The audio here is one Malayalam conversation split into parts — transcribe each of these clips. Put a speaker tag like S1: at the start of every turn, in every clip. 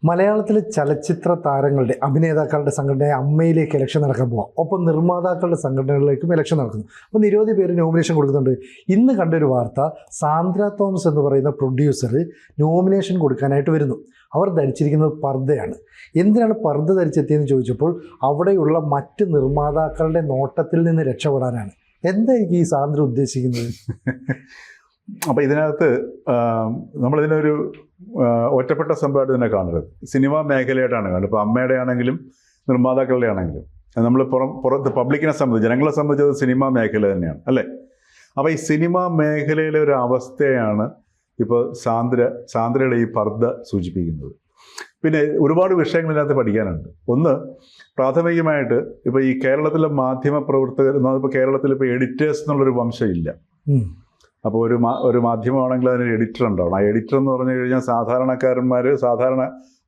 S1: മലയാളത്തിലെ ചലച്ചിത്ര താരങ്ങളുടെ അഭിനേതാക്കളുടെ സംഘടനയായ അമ്മയിലേക്ക് ഇലക്ഷൻ നടക്കാൻ പോവാം. ഒപ്പം നിർമ്മാതാക്കളുടെ സംഘടനകളിലേക്കും ഇലക്ഷൻ നടക്കുന്നു. അപ്പോൾ നിരവധി പേര് നോമിനേഷൻ കൊടുക്കുന്നുണ്ട്. ഇന്ന് കണ്ടൊരു വാർത്ത, സാന്ദ്ര തോമസ് എന്ന് പറയുന്ന പ്രൊഡ്യൂസർ നോമിനേഷൻ കൊടുക്കാനായിട്ട് വരുന്നു. അവർ ധരിച്ചിരിക്കുന്നത് പർദ്ദയാണ്. എന്തിനാണ് പർദ്ദ ധരിച്ചെത്തിയെന്ന് ചോദിച്ചപ്പോൾ അവിടെയുള്ള മറ്റ് നിർമ്മാതാക്കളുടെ നോട്ടത്തിൽ നിന്ന് രക്ഷപ്പെടാനാണ്. എന്തായിരിക്കും ഈ സാന്ദ്ര ഉദ്ദേശിക്കുന്നത്?
S2: അപ്പോൾ ഇതിനകത്ത് നമ്മളിതിനൊരു ഒറ്റപ്പെട്ട സംഭവമായിട്ട് തന്നെ കാണരുത്. സിനിമാ മേഖലയായിട്ടാണ് കാണുന്നത്. ഇപ്പോൾ അമ്മയുടെ ആണെങ്കിലും നിർമ്മാതാക്കളുടെ ആണെങ്കിലും നമ്മൾ പുറത്ത് പബ്ലിക്കിനെ സംബന്ധിച്ച്, ജനങ്ങളെ സംബന്ധിച്ചത് സിനിമാ മേഖല തന്നെയാണ്, അല്ലേ? അപ്പോൾ ഈ സിനിമാ മേഖലയിലെ ഒരു അവസ്ഥയാണ് ഇപ്പോൾ സാന്ദ്രയുടെ ഈ പർദ്ദ സൂചിപ്പിക്കുന്നത്. പിന്നെ ഒരുപാട് വിഷയങ്ങളിനകത്ത് പഠിക്കാനുണ്ട്. ഒന്ന്, പ്രാഥമികമായിട്ട് ഇപ്പോൾ ഈ കേരളത്തിലെ മാധ്യമ പ്രവർത്തകർ, ഇപ്പോൾ കേരളത്തിൽ ഇപ്പോൾ എഡിറ്റേഴ്സ് എന്നുള്ളൊരു വംശം ഇല്ല. അപ്പോൾ ഒരു മാധ്യമമാണെങ്കിൽ അതിന് എഡിറ്റർ ഉണ്ടാവണം. ആ എഡിറ്റർ എന്ന് പറഞ്ഞു കഴിഞ്ഞാൽ സാധാരണ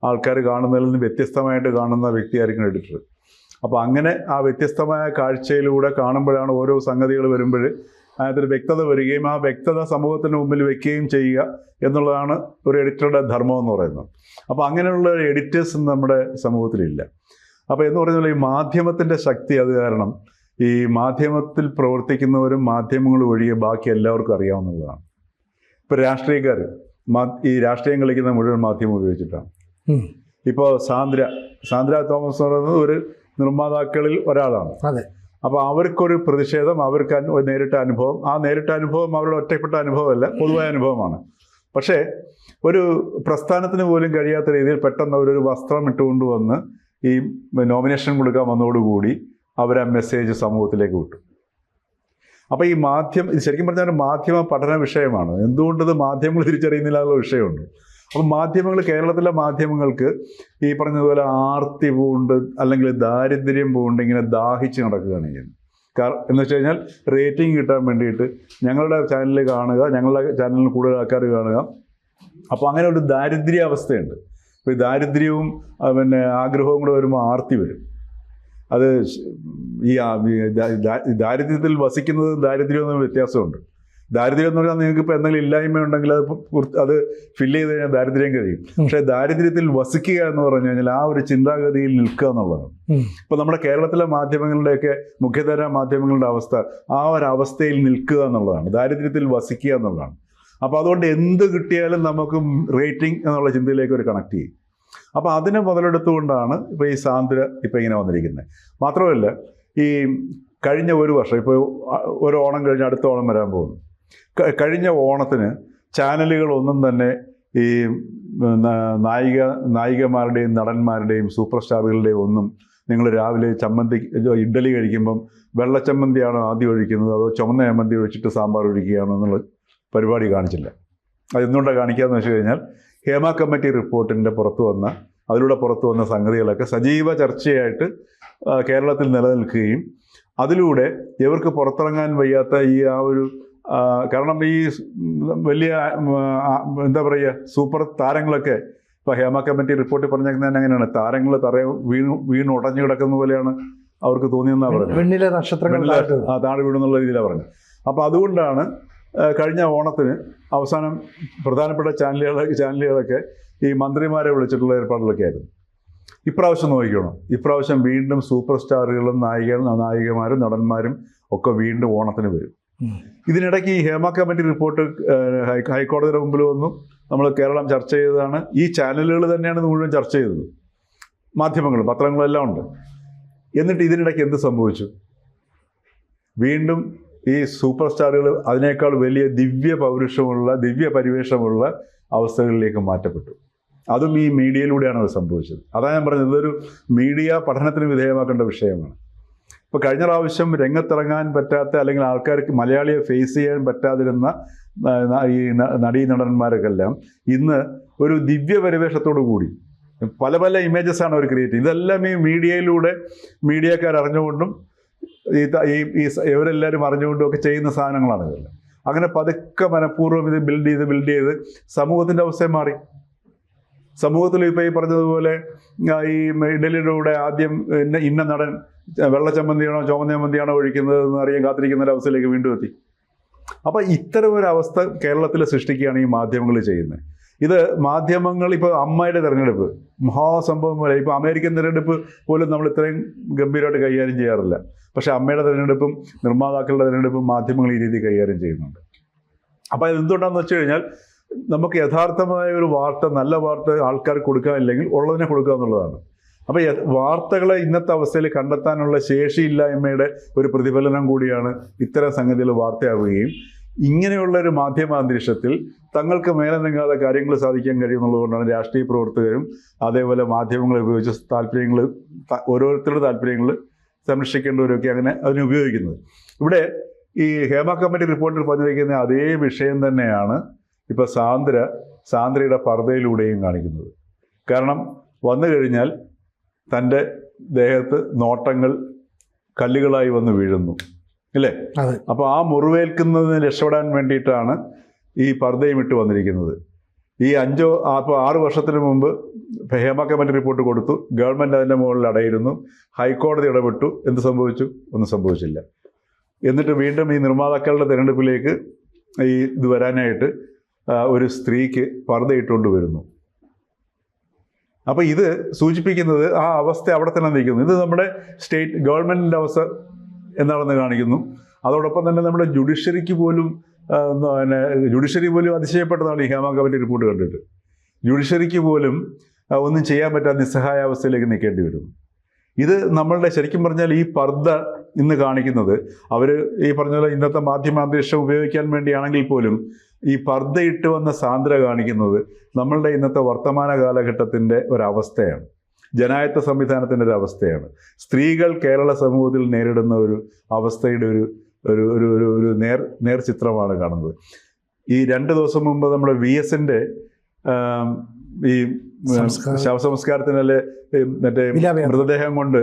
S2: ആൾക്കാർ കാണുന്നതിൽ നിന്ന് വ്യത്യസ്തമായിട്ട് കാണുന്ന വ്യക്തിയായിരിക്കും എഡിറ്റർ. അപ്പോൾ അങ്ങനെ ആ വ്യത്യസ്തമായ കാഴ്ചയിലൂടെ കാണുമ്പോഴാണ് ഓരോ സംഗതികൾ വരുമ്പോൾ അതിനകത്തൊരു വ്യക്തത വരികയും ആ വ്യക്തത സമൂഹത്തിന് മുമ്പിൽ വെക്കുകയും ചെയ്യുക എന്നുള്ളതാണ് ഒരു എഡിറ്ററുടെ ധർമ്മം എന്ന് പറയുന്നത്. അപ്പോൾ അങ്ങനെയുള്ള എഡിറ്റേഴ്സ് നമ്മുടെ സമൂഹത്തിലില്ല. അപ്പോൾ എന്ന് പറഞ്ഞാൽ ഈ മാധ്യമത്തിൻ്റെ ശക്തി അത് കാരണം ഈ മാധ്യമത്തിൽ പ്രവർത്തിക്കുന്നവരും മാധ്യമങ്ങൾ ഒഴികെ ബാക്കി എല്ലാവർക്കും അറിയാവുന്നതാണ്. ഇപ്പോൾ രാഷ്ട്രീയക്കാർ ഈ രാഷ്ട്രീയം കളിക്കുന്ന മുഴുവൻ മാധ്യമം ഉപയോഗിച്ചിട്ടാണ്. ഇപ്പോൾ സാന്ദ്ര തോമസ് എന്ന് പറയുന്നത് ഒരു നിർമ്മാതാക്കളിൽ ഒരാളാണ്.
S1: അതെ.
S2: അപ്പോൾ അവർക്കൊരു പ്രതിഷേധം, അവർക്ക് നേരിട്ട അനുഭവം, ആ നേരിട്ട അനുഭവം അവരുടെ ഒറ്റപ്പെട്ട അനുഭവമല്ല, പൊതുവായ അനുഭവമാണ്. പക്ഷേ ഒരു പ്രസ്ഥാനത്തിന് പോലും കഴിയാത്ത രീതിയിൽ പെട്ടെന്ന് അവരൊരു വസ്ത്രം ഇട്ടുകൊണ്ട് വന്ന് ഈ നോമിനേഷൻ കൊടുക്കാൻ വന്നതോടുകൂടി അവർ ആ മെസ്സേജ് സമൂഹത്തിലേക്ക് വിട്ടു. അപ്പോൾ ഈ ഇത് ശരിക്കും പറഞ്ഞാൽ മാധ്യമ പഠന വിഷയമാണ്. എന്തുകൊണ്ടത് മാധ്യമങ്ങൾ തിരിച്ചറിയുന്നില്ല എന്നുള്ള വിഷയമുണ്ട്. അപ്പം കേരളത്തിലെ മാധ്യമങ്ങൾക്ക് ഈ പറഞ്ഞതുപോലെ ആർത്തി പൂണ്ട് അല്ലെങ്കിൽ ദാരിദ്ര്യം പൂണ്ട് ഇങ്ങനെ ദാഹിച്ച് നടക്കുകയാണ് ചെയ്യുന്നത്. എന്ന് വെച്ച് കഴിഞ്ഞാൽ റേറ്റിംഗ് കിട്ടാൻ വേണ്ടിയിട്ട് ഞങ്ങളുടെ ചാനലിൽ കാണുക, ഞങ്ങളുടെ ചാനലിൽ കൂടുതൽ ആൾക്കാർ കാണുക. അപ്പോൾ അങ്ങനെ ഒരു ദാരിദ്ര്യ അവസ്ഥയുണ്ട്. അപ്പോൾ ഈ ദാരിദ്ര്യവും പിന്നെ ആഗ്രഹവും കൂടെ വരുമ്പോൾ ആർത്തി വരും. അത് ഈ ദാരിദ്ര്യത്തിൽ വസിക്കുന്നത് ദാരിദ്ര്യം എന്ന വ്യത്യാസമുണ്ട്. ദാരിദ്ര്യം എന്ന് പറഞ്ഞാൽ നിങ്ങൾക്ക് ഇപ്പോൾ എന്തെങ്കിലും ഇല്ലായ്മ ഉണ്ടെങ്കിൽ അത് ഫില്ല് ചെയ്ത് കഴിഞ്ഞാൽ ദാരിദ്ര്യം കഴിയും. പക്ഷേ ദാരിദ്ര്യത്തിൽ വസിക്കുക എന്ന് പറഞ്ഞു കഴിഞ്ഞാൽ ആ ഒരു ചിന്താഗതിയിൽ നിൽക്കുക എന്നുള്ളതാണ്. ഇപ്പോൾ നമ്മുടെ കേരളത്തിലെ മാധ്യമങ്ങളുടെയൊക്കെ മുഖ്യധാരാ മാധ്യമങ്ങളുടെ അവസ്ഥ ആ ഒരവസ്ഥയിൽ നിൽക്കുക എന്നുള്ളതാണ്, ദാരിദ്ര്യത്തിൽ വസിക്കുക എന്നുള്ളതാണ്. അപ്പോൾ അതുകൊണ്ട് എന്ത് കിട്ടിയാലും നമുക്ക് റേറ്റിംഗ് എന്നുള്ള ചിന്തയിലേക്ക് ഒരു കണക്ട് ചെയ്യും. അപ്പോൾ അതിനെ മുതലെടുത്തുകൊണ്ടാണ് ഇപ്പോൾ ഈ സാന്ദ്ര ഇപ്പോൾ ഇങ്ങനെ വന്നിരിക്കുന്നത്. മാത്രമല്ല, ഈ കഴിഞ്ഞ ഒരു വർഷം, ഇപ്പോൾ ഒരു ഓണം കഴിഞ്ഞ് അടുത്ത ഓണം വരാൻ പോകുന്നു. കഴിഞ്ഞ ഓണത്തിന് ചാനലുകളൊന്നും തന്നെ ഈ നായികമാരുടെയും നടന്മാരുടെയും സൂപ്പർ സ്റ്റാറുകളുടെയും ഒന്നും നിങ്ങൾ രാവിലെ ഇഡ്ഡലി കഴിക്കുമ്പം വെള്ളച്ചമ്മന്തിയാണോ ആദ്യം ഒഴിക്കുന്നത് അതോ ചുമന്ന ചമ്മന്തി ഒഴിച്ചിട്ട് സാമ്പാർ ഒഴിക്കുകയാണോ എന്നുള്ള പരിപാടി കാണിച്ചില്ല. അതെന്തുകൊണ്ടാണ് കാണിക്കാമെന്ന് വെച്ച് കഴിഞ്ഞാൽ ഹേമ കമ്മിറ്റി റിപ്പോർട്ടിൻ്റെ അതിലൂടെ പുറത്തു വന്ന സംഗതികളൊക്കെ സജീവ ചർച്ചയായിട്ട് കേരളത്തിൽ നിലനിൽക്കുകയും അതിലൂടെ ഇവർക്ക് പുറത്തിറങ്ങാൻ വയ്യാത്ത കാരണം ഈ വലിയ എന്താ പറയുക സൂപ്പർ താരങ്ങളൊക്കെ ഇപ്പോൾ ഹേമ കമ്മിറ്റി റിപ്പോർട്ടിൽ പറഞ്ഞേക്കുന്നത് അങ്ങനെയാണ്, താരങ്ങൾ വീണ് ഉടഞ്ഞു കിടക്കുന്ന പോലെയാണ് അവർക്ക് തോന്നിയെന്നാണ് പറഞ്ഞത്. താഴെ വീണെന്നുള്ള രീതിയിലാണ് പറഞ്ഞത്. അപ്പോൾ അതുകൊണ്ടാണ് കഴിഞ്ഞ ഓണത്തിന് അവസാനം പ്രധാനപ്പെട്ട ചാനലുകളൊക്കെ ഈ മന്ത്രിമാരെ വിളിച്ചിട്ടുള്ള ഏർപ്പാടിലൊക്കെ ആയിരുന്നു. ഇപ്രാവശ്യം നോക്കിക്കണം, ഇപ്രാവശ്യം വീണ്ടും സൂപ്പർ സ്റ്റാറുകളും നായികമാരും നടന്മാരും ഒക്കെ വീണ്ടും ഓണത്തിന് വരും. ഇതിനിടയ്ക്ക് ഈ ഹേമ കമ്മിറ്റി റിപ്പോർട്ട് ഹൈക്കോടതിയുടെ മുമ്പിൽ വന്നു. നമ്മൾ കേരളം ചർച്ച ചെയ്തതാണ്. ഈ ചാനലുകൾ തന്നെയാണ് ഇത് മുഴുവൻ ചർച്ച ചെയ്തത്, മാധ്യമങ്ങളും പത്രങ്ങളും എല്ലാം ഉണ്ട്. എന്നിട്ട് ഇതിനിടയ്ക്ക് എന്ത് സംഭവിച്ചു? വീണ്ടും ഈ സൂപ്പർ സ്റ്റാറുകൾ അതിനേക്കാൾ വലിയ ദിവ്യ പരിവേഷമുള്ള അവസ്ഥകളിലേക്ക് മാറ്റപ്പെട്ടു. അതും ഈ മീഡിയയിലൂടെയാണ് അത് സംഭവിച്ചത്. അതാണ് ഞാൻ പറഞ്ഞത്, ഇതൊരു മീഡിയ പഠനത്തിന് വിധേയമാക്കേണ്ട വിഷയമാണ്. ഇപ്പോൾ കഴിഞ്ഞ പ്രാവശ്യം രംഗത്തിറങ്ങാൻ പറ്റാത്ത അല്ലെങ്കിൽ ആൾക്കാർക്ക് മലയാളിയെ ഫേസ് ചെയ്യാൻ പറ്റാതിരുന്ന ഈ നടന്മാരൊക്കെല്ലാം ഇന്ന് ഒരു ദിവ്യ പരിവേഷത്തോടു കൂടി പല ഇമേജസാണ് അവർ ക്രിയേറ്റ് ചെയ്യുന്നത്. ഇതെല്ലാം ഈ മീഡിയയിലൂടെ മീഡിയക്കാർ അറിഞ്ഞുകൊണ്ടും ഇവരെല്ലാവരും അറിഞ്ഞുകൊണ്ടും ഒക്കെ ചെയ്യുന്ന സാധനങ്ങളാണ് ഇതെല്ലാം. അങ്ങനെ പതുക്കെ മനഃപൂർവ്വം ഇത് ബിൽഡ് ചെയ്ത് സമൂഹത്തിൻ്റെ അവസ്ഥയെ മാറി. സമൂഹത്തിൽ ഇപ്പോൾ ഈ പറഞ്ഞതുപോലെ ഈ ഇഡലിയുടെ കൂടെ ആദ്യം ഇന്ന നടൻ വെള്ളച്ചമ്മന്തിയാണോ ചുവന്ന ചമ്മന്തിയാണോ ഒഴിക്കുന്നത് എന്ന് അറിയാൻ കാത്തിരിക്കുന്ന ഒരവസ്ഥയിലേക്ക് വീണ്ടും എത്തി. അപ്പോൾ ഇത്തരം ഒരു അവസ്ഥ കേരളത്തിൽ സൃഷ്ടിക്കുകയാണ് ഈ മാധ്യമങ്ങൾ ചെയ്യുന്നത്. ഇത് മാധ്യമങ്ങൾ ഇപ്പോൾ അമ്മയുടെ തിരഞ്ഞെടുപ്പ് മഹാസംഭവം പോലെ, ഇപ്പോൾ അമേരിക്കൻ തിരഞ്ഞെടുപ്പ് പോലും നമ്മൾ ഇത്രയും ഗംഭീരമായിട്ട് കൈകാര്യം ചെയ്യാറില്ല. പക്ഷേ അമ്മയുടെ തിരഞ്ഞെടുപ്പും നിർമ്മാതാക്കളുടെ തിരഞ്ഞെടുപ്പും മാധ്യമങ്ങൾ ഈ രീതി കൈകാര്യം ചെയ്യുന്നുണ്ട്. അപ്പോൾ അത് എന്തുകൊണ്ടാണെന്ന് വെച്ച് കഴിഞ്ഞാൽ നമുക്ക് യഥാർത്ഥമായ ഒരു വാർത്ത, നല്ല വാർത്ത ആൾക്കാർക്ക് കൊടുക്കാനില്ലെങ്കിൽ ഉള്ളതിനെ കൊടുക്കുക എന്നുള്ളതാണ്. അപ്പോൾ വാർത്തകളെ ഇന്നത്തെ അവസ്ഥയിൽ കണ്ടെത്താനുള്ള ശേഷിയില്ലായ്മയുടെ ഒരു പ്രതിഫലനം കൂടിയാണ് ഇത്തരം സംഗതികൾ വാർത്തയാവുകയും ഇങ്ങനെയുള്ള ഒരു മാധ്യമ അന്തരീക്ഷത്തിൽ തങ്ങൾക്ക് മേലെ നീങ്ങാതെ കാര്യങ്ങൾ സാധിക്കാൻ കഴിയുന്നുള്ളതുകൊണ്ടാണ് രാഷ്ട്രീയ പ്രവർത്തകരും അതേപോലെ മാധ്യമങ്ങളെ ഉപയോഗിച്ച് താല്പര്യങ്ങൾ, ഓരോരുത്തരുടെ താല്പര്യങ്ങൾ സംരക്ഷിക്കേണ്ടവരൊക്കെ അങ്ങനെ അതിനെ ഉപയോഗിക്കുന്നത്. ഇവിടെ ഈ ഹേമ കമ്മിറ്റി റിപ്പോർട്ടിൽ പറഞ്ഞിരിക്കുന്ന അതേ വിഷയം തന്നെയാണ് ഇപ്പോൾ സാന്ദ്രയുടെ പർദ്ദയിലൂടെയും കാണിക്കുന്നത്. കാരണം വന്നു കഴിഞ്ഞാൽ തൻ്റെ ദേഹത്ത് നോട്ടങ്ങൾ കല്ലുകളായി വന്ന് വീഴുന്നു, അല്ലേ? അപ്പോൾ ആ മുറിവേൽക്കുന്നതിന് രക്ഷപ്പെടാൻ വേണ്ടിയിട്ടാണ് ഈ പർദ്ദയും ഇട്ട് വന്നിരിക്കുന്നത്. ഈ 6 വർഷത്തിന് മുമ്പ് ഹേമ കമ്മിറ്റി റിപ്പോർട്ട് കൊടുത്തു, ഗവൺമെൻറ് അതിൻ്റെ മുകളിൽ അടയിരുന്നു, ഹൈക്കോടതി ഇടപെട്ടു. എന്ത് സംഭവിച്ചു? ഒന്നും സംഭവിച്ചില്ല. എന്നിട്ട് വീണ്ടും ഈ നിർമ്മാതാക്കളുടെ തിരഞ്ഞെടുപ്പിലേക്ക് ഇത് വരാനായിട്ട് ഒരു സ്ത്രീക്ക് പർദ്ദയിട്ടുകൊണ്ട് വരുന്നു. അപ്പോൾ ഇത് സൂചിപ്പിക്കുന്നത് ആ അവസ്ഥ അവിടെ തന്നെ നിൽക്കുന്നു. ഇത് നമ്മുടെ സ്റ്റേറ്റ് ഗവൺമെൻറ്റിൻ്റെ അവസ്ഥ എന്താണെന്ന് കാണിക്കുന്നു. അതോടൊപ്പം തന്നെ നമ്മുടെ ജുഡീഷ്യറി പോലും അതിശയപ്പെട്ടതാണ് ഈ ഹേമ കമ്മിറ്റി റിപ്പോർട്ട് കണ്ടിട്ട്. ജുഡീഷ്യറിക്ക് പോലും ഒന്നും ചെയ്യാൻ പറ്റാത്ത നിസ്സഹായ അവസ്ഥയിലേക്ക് നിൽക്കേണ്ടി വരുന്നു. ഇത് നമ്മളുടെ ശരിക്കും പറഞ്ഞാൽ ഈ പർദ്ദ ഇന്ന് കാണിക്കുന്നത് അവർ ഈ പറഞ്ഞ പോലെ ഇന്നത്തെ മാധ്യമാന്തരീക്ഷം ഉപയോഗിക്കാൻ വേണ്ടിയാണെങ്കിൽ പോലും ഈ പർദ്ദയിട്ട് വന്ന സാന്ദ്ര കാണിക്കുന്നത് നമ്മളുടെ ഇന്നത്തെ വർത്തമാന കാലഘട്ടത്തിൻ്റെ ഒരവസ്ഥയാണ്, ജനായത്ത സംവിധാനത്തിൻ്റെ ഒരു അവസ്ഥയാണ്. സ്ത്രീകൾ കേരള സമൂഹത്തിൽ നേരിടുന്ന ഒരു അവസ്ഥയുടെ ഒരു ഒരു ഒരു ഒരു നേർ ചിത്രമാണ് കാണുന്നത്. ഈ 2 ദിവസം മുമ്പ് നമ്മുടെ VS-ന്റെ ഈ ശവസംസ്കാരത്തിനല്ലേ മറ്റേ മൃതദേഹം കൊണ്ട്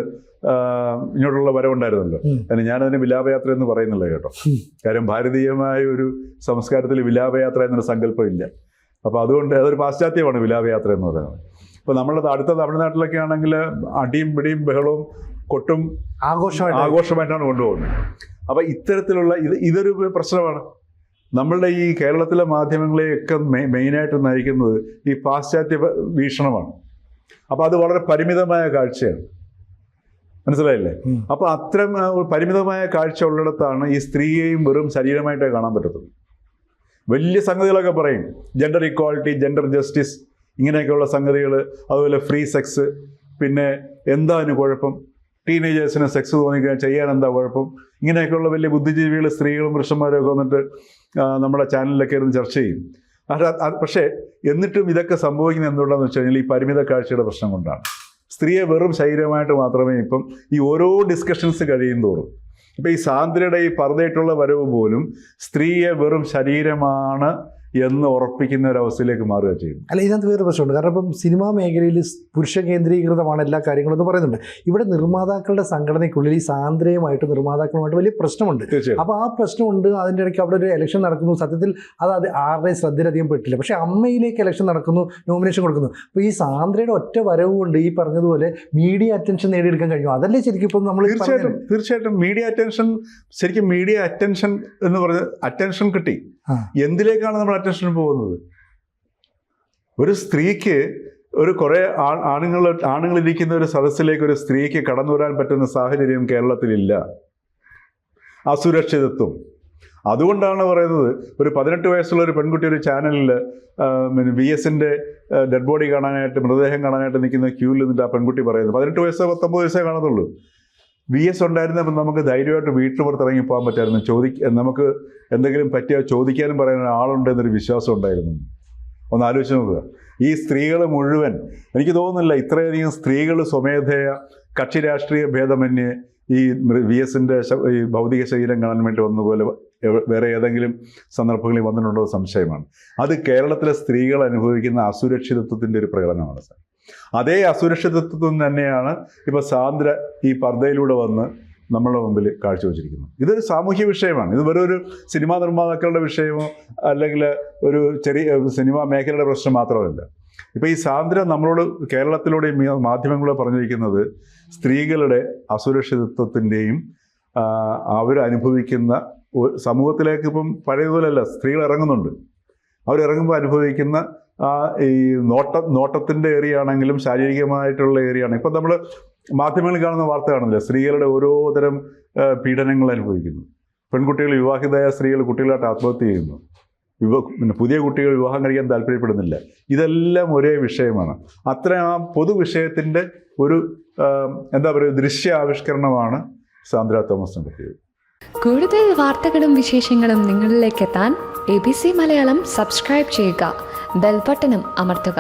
S2: ഇങ്ങോട്ടുള്ള വരവുണ്ടായിരുന്നല്ലോ. കാരണം ഞാനതിന് വിലാപയാത്ര എന്ന് പറയുന്നില്ല കേട്ടോ. കാര്യം ഭാരതീയമായ ഒരു സംസ്കാരത്തിൽ വിലാപയാത്ര എന്നൊരു സങ്കല്പം ഇല്ല. അപ്പോൾ അതുകൊണ്ട് അതൊരു പാശ്ചാത്യമാണ് വിലാപയാത്ര എന്ന് പറയുന്നത്. ഇപ്പോൾ നമ്മളുടെ അടുത്ത തമിഴ്നാട്ടിലൊക്കെ ആണെങ്കിൽ അടിയും പിടിയും ബഹളവും കൊട്ടും ആഘോഷമായിട്ടാണ് കൊണ്ടുപോകുന്നത്. അപ്പോൾ ഇത്തരത്തിലുള്ള ഇതൊരു പ്രശ്നമാണ്. നമ്മളുടെ ഈ കേരളത്തിലെ മാധ്യമങ്ങളെയൊക്കെ മെയിനായിട്ട് നയിക്കുന്നത് ഈ പാശ്ചാത്യ വീക്ഷണമാണ്. അപ്പോൾ അത് വളരെ പരിമിതമായ കാഴ്ചയാണ്, മനസ്സിലായില്ലേ? അപ്പോൾ അത്തരം പരിമിതമായ കാഴ്ച ഉള്ളിടത്താണ് ഈ സ്ത്രീയെയും വെറും ശരീരമായിട്ടേ കാണാൻ പറ്റത്തുള്ളൂ. വലിയ സംഗതികളൊക്കെ പറയും, ജെൻഡർ ഇക്വാളിറ്റി, ജെൻഡർ ജസ്റ്റിസ്, ഇങ്ങനെയൊക്കെയുള്ള സംഗതികൾ, അതുപോലെ ഫ്രീ സെക്സ്, പിന്നെ എന്താ അതിന് കുഴപ്പം, ടീനേജേഴ്സിന് സെക്സ് തോന്നിക്കാൻ ചെയ്യാൻ എന്താ കുഴപ്പം, ഇങ്ങനെയൊക്കെയുള്ള വലിയ ബുദ്ധിജീവികൾ, സ്ത്രീകളും പുരുഷന്മാരും ഒക്കെ വന്നിട്ട് നമ്മുടെ ചാനലിലൊക്കെ ഇരുന്ന് ചർച്ച ചെയ്യും. പക്ഷേ എന്നിട്ടും ഇതൊക്കെ സംഭവിക്കുന്നത് എന്തുകൊണ്ടാണെന്ന് വെച്ച് കഴിഞ്ഞാൽ ഈ പരിമിത കാഴ്ചയുടെ പ്രശ്നം കൊണ്ടാണ്. സ്ത്രീയെ വെറും ശരീരമായിട്ട് മാത്രമേ ഇപ്പം ഈ ഓരോ ഡിസ്കഷൻസ് കഴിയും തോറും, ഇപ്പം ഈ സാന്ദ്രയുടെ ഈ പർദ്ദയായിട്ടുള്ള വരവ് പോലും സ്ത്രീയെ വെറും ശരീരമാണ് എന്ന് ഉറപ്പിക്കുന്ന ഒരവസ്ഥയിലേക്ക് മാറുക ചെയ്യും.
S1: അല്ല, ഇതിനകത്ത് വേറെ പ്രശ്നമുണ്ട്. കാരണം ഇപ്പം സിനിമാ മേഖലയിൽ പുരുഷ കേന്ദ്രീകൃതമാണ് എല്ലാ കാര്യങ്ങളും എന്ന് പറയുന്നുണ്ട്. ഇവിടെ നിർമ്മാതാക്കളുടെ സംഘടനയ്ക്കുള്ളിൽ ഈ സാന്ദ്രയുമായിട്ട് നിർമ്മാതാക്കളുമായിട്ട് വലിയ പ്രശ്നമുണ്ട്. അപ്പോൾ ആ പ്രശ്നമുണ്ട്. അതിൻ്റെ ഇടയ്ക്ക് അവിടെ ഒരു ഇലക്ഷൻ നടക്കുന്നു. സത്യത്തിൽ അത് ആരുടെയും ശ്രദ്ധയിലധികം പെട്ടില്ല. പക്ഷേ അമ്മയിലേക്ക് ഇലക്ഷൻ നടക്കുന്നു, നോമിനേഷൻ കൊടുക്കുന്നു. അപ്പോൾ ഈ സാന്ദ്രയുടെ ഒറ്റ വരവ് കൊണ്ട് ഈ പറഞ്ഞതുപോലെ മീഡിയ അറ്റൻഷൻ നേടിയെടുക്കാൻ കഴിയും. അതല്ലേ ശരിക്കും ഇപ്പം നമ്മൾ
S2: തീർച്ചയായിട്ടും മീഡിയ അറ്റൻഷൻ, ശരിക്കും മീഡിയ അറ്റൻഷൻ എന്ന് പറഞ്ഞ അറ്റൻഷൻ കിട്ടി. എന്തിലേക്കാണ് നമ്മൾ അറ്റൻഷൻ പോകുന്നത്? ഒരു സ്ത്രീക്ക് ഒരു കുറേ ആണുങ്ങളിരിക്കുന്ന ഒരു സദസ്സിലേക്ക് ഒരു സ്ത്രീക്ക് കടന്നു വരാൻ പറ്റുന്ന സാഹചര്യം കേരളത്തിലില്ല. അസുരക്ഷിതത്വം. അതുകൊണ്ടാണ് പറയുന്നത്, ഒരു 18 വയസ്സുള്ള ഒരു പെൺകുട്ടി ഒരു ചാനലിൽ VS-ന്റെ ഡെഡ് ബോഡി കാണാനായിട്ട്, മൃതദേഹം കാണാനായിട്ട് നിൽക്കുന്ന ക്യൂവിൽ നിന്നിട്ട് ആ പെൺകുട്ടി പറയുന്നത് 18 വയസ്സോ 19 വയസ്സേ കാണത്തുള്ളൂ. VS ഉണ്ടായിരുന്നപ്പോൾ നമുക്ക് ധൈര്യമായിട്ട് വീട്ടിൽ പുറത്തിറങ്ങി പോകാൻ പറ്റായിരുന്നു. നമുക്ക് എന്തെങ്കിലും പറ്റിയാൽ ചോദിക്കാനും പറയാൻ ആളുണ്ടെന്നൊരു വിശ്വാസം ഉണ്ടായിരുന്നു. ഒന്ന് ആലോചിച്ച് നോക്കുക. ഈ സ്ത്രീകൾ മുഴുവൻ, എനിക്ക് തോന്നുന്നില്ല ഇത്രയധികം സ്ത്രീകൾ സ്വമേധയ കക്ഷി രാഷ്ട്രീയ ഭേദമന്യേ ഈ VS-ന്റെ ഈ ഭൗതിക ശരീരം കാണാൻ വേണ്ടി വന്നതുപോലെ വേറെ ഏതെങ്കിലും സന്ദർഭങ്ങളിൽ വന്നിട്ടുണ്ടോ സംശയമാണ്. അത് കേരളത്തിലെ സ്ത്രീകൾ അനുഭവിക്കുന്ന അസുരക്ഷിതത്വത്തിൻ്റെ ഒരു പ്രകടനമാണ് സാർ. അതേ അസുരക്ഷിതത്വം തന്നെയാണ് ഇപ്പോൾ സാന്ദ്ര ഈ പർദ്ദയിലൂടെ വന്ന് നമ്മളുടെ മുമ്പിൽ കാഴ്ചവെച്ചിരിക്കുന്നത്. ഇതൊരു സാമൂഹ്യ വിഷയമാണ്. ഇത് വെറും ഒരു സിനിമാ നിർമ്മാതാക്കളുടെ വിഷയമോ അല്ലെങ്കിൽ ഒരു ചെറിയ സിനിമാ മേഖലയുടെ പ്രശ്നം മാത്രമല്ല. ഇപ്പോൾ ഈ സാന്ദ്ര നമ്മളോട് കേരളത്തിലൂടെ മാധ്യമങ്ങളോട് പറഞ്ഞിരിക്കുന്നത് സ്ത്രീകളുടെ അസുരക്ഷിതത്വത്തിൻ്റെയും അവരനുഭവിക്കുന്ന സമൂഹത്തിലേക്ക് ഇപ്പം പഴയതുപോലെയല്ല, സ്ത്രീകൾ ഇറങ്ങുന്നുണ്ട്. അവരിറങ്ങുമ്പോൾ അനുഭവിക്കുന്ന ഈ നോട്ടത്തിൻ്റെ ഏരിയ ആണെങ്കിലും ശാരീരികമായിട്ടുള്ള ഏരിയ ആണ്. ഇപ്പം നമ്മൾ മാധ്യമങ്ങളിൽ കാണുന്ന വാർത്ത കാണില്ല, സ്ത്രീകളുടെ ഓരോതരം പീഡനങ്ങൾ അനുഭവിക്കുന്നു. പെൺകുട്ടികൾ, വിവാഹിതയായ സ്ത്രീകൾ കുട്ടികളായിട്ട് ആത്മഹത്യ ചെയ്യുന്നു. പിന്നെ പുതിയ കുട്ടികൾ വിവാഹം കഴിക്കാൻ താല്പര്യപ്പെടുന്നില്ല. ഇതെല്ലാം ഒരേ വിഷയമാണ്. ആ പൊതു വിഷയത്തിൻ്റെ ഒരു എന്താ പറയുക, ദൃശ്യാവിഷ്കരണമാണ് സാന്ദ്ര തോമസ് നടത്തിയത്.
S3: കൂടുതൽ വാർത്തകളും വിശേഷങ്ങളും നിങ്ങളിലേക്ക് എത്താൻ ABC മലയാളം സബ്സ്ക്രൈബ് ചെയ്യുക, ബെൽ ബട്ടണും അമർത്തുക.